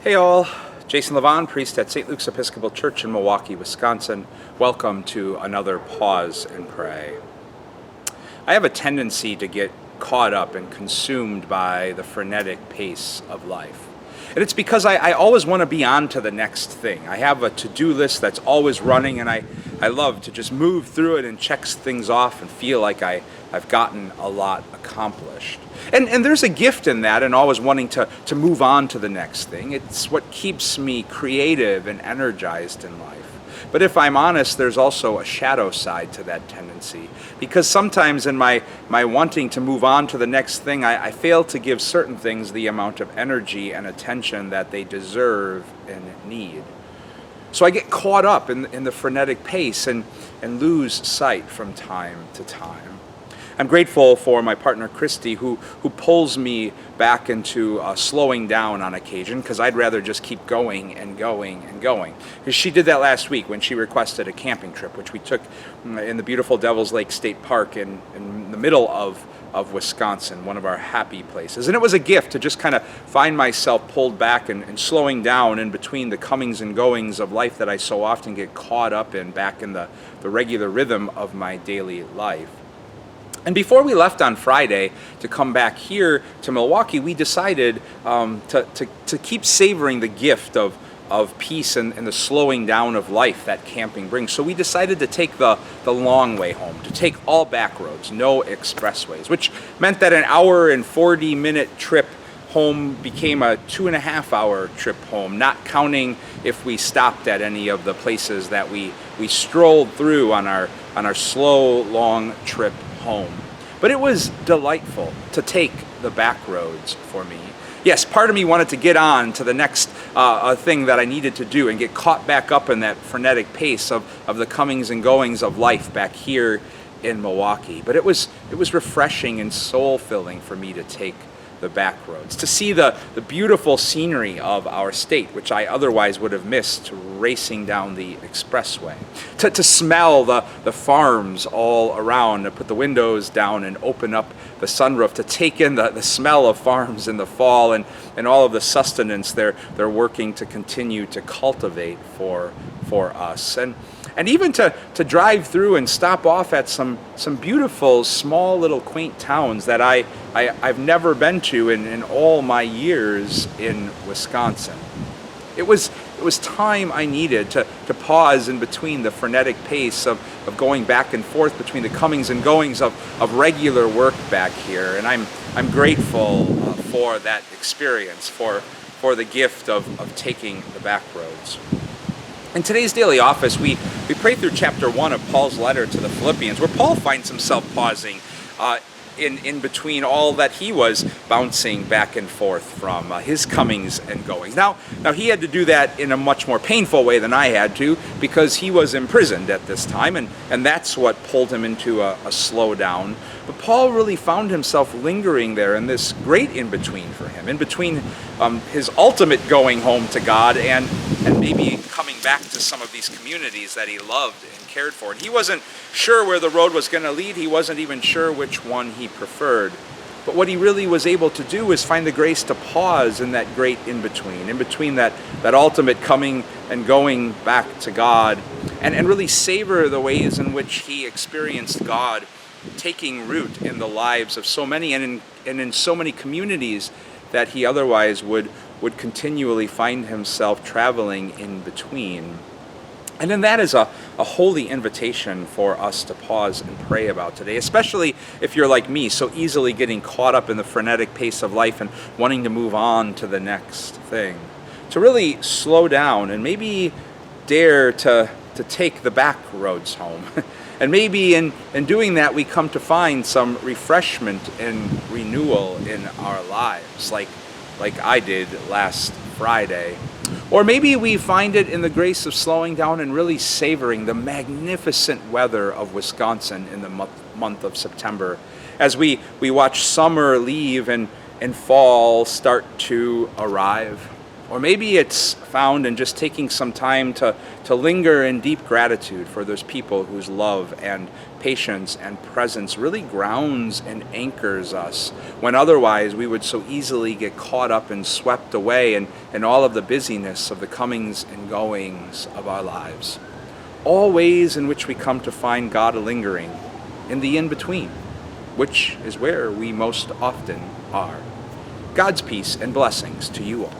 Hey all, Jason Levon, priest at St. Luke's Episcopal Church in Milwaukee, Wisconsin. Welcome to another Pause and Pray. I have a tendency to get caught up and consumed by the frenetic pace of life. And it's because I always want to be on to the next thing. I have a to-do list that's always running, and I love to just move through it and check things off and feel like I've gotten a lot accomplished. And there's a gift in that, and always wanting to move on to the next thing. It's what keeps me creative and energized in life. But if I'm honest, there's also a shadow side to that tendency. Because sometimes in my wanting to move on to the next thing, I fail to give certain things the amount of energy and attention that they deserve and need. So I get caught up in the frenetic pace and lose sight from time to time. I'm grateful for my partner Christy, who pulls me back into slowing down on occasion, because I'd rather just keep going and going and going. Because she did that last week when she requested a camping trip, which we took in the beautiful Devil's Lake State Park in the middle of Wisconsin, one of our happy places. And it was a gift to just kind of find myself pulled back and slowing down in between the comings and goings of life that I so often get caught up in, back in the regular rhythm of my daily life. And before we left on Friday to come back here to Milwaukee, we decided to keep savoring the gift of peace and the slowing down of life that camping brings. So we decided to take the long way home, to take all back roads, no expressways, which meant that an hour and 40-minute trip home became a 2.5-hour trip home, not counting if we stopped at any of the places that we strolled through on our slow, long trip home. But it was delightful to take the back roads for me. Yes, part of me wanted to get on to the next thing that I needed to do and get caught back up in that frenetic pace of the comings and goings of life back here in Milwaukee. But it was refreshing and soul-filling for me to take the back roads, to see the beautiful scenery of our state, which I otherwise would have missed racing down the expressway, to smell the farms all around, to put the windows down and open up the sunroof, to take in the smell of farms in the fall and all of the sustenance they're working to continue to cultivate for us. And even to drive through and stop off at some beautiful, small, little quaint towns that I've never been to in all my years in Wisconsin. It was time I needed to pause in between the frenetic pace of going back and forth between the comings and goings of regular work back here. And I'm grateful for that experience, for the gift of taking the back roads. In today's daily office, we pray through chapter 1 of Paul's letter to the Philippians, where Paul finds himself pausing in between all that he was bouncing back and forth from, his comings and goings. Now he had to do that in a much more painful way than I had to, because he was imprisoned at this time, and that's what pulled him into a slowdown. But Paul really found himself lingering there in this great in-between for him, in between his ultimate going home to God and maybe coming back to some of these communities that he loved and cared for. And he wasn't sure where the road was going to lead. He wasn't even sure which one he preferred. But what he really was able to do is find the grace to pause in that great in-between that ultimate coming and going back to God, and really savor the ways in which he experienced God taking root in the lives of so many and in so many communities that he otherwise would continually find himself traveling in between. And then that is a holy invitation for us to pause and pray about today, especially if you're like me, so easily getting caught up in the frenetic pace of life and wanting to move on to the next thing. To really slow down and maybe dare to take the back roads home. And maybe in doing that, we come to find some refreshment and renewal in our lives, like I did last Friday. Or maybe we find it in the grace of slowing down and really savoring the magnificent weather of Wisconsin in the month of September, as we watch summer leave and fall start to arrive. Or maybe it's found in just taking some time to linger in deep gratitude for those people whose love and patience and presence really grounds and anchors us when otherwise we would so easily get caught up and swept away in all of the busyness of the comings and goings of our lives. All ways in which we come to find God lingering in the in-between, which is where we most often are. God's peace and blessings to you all.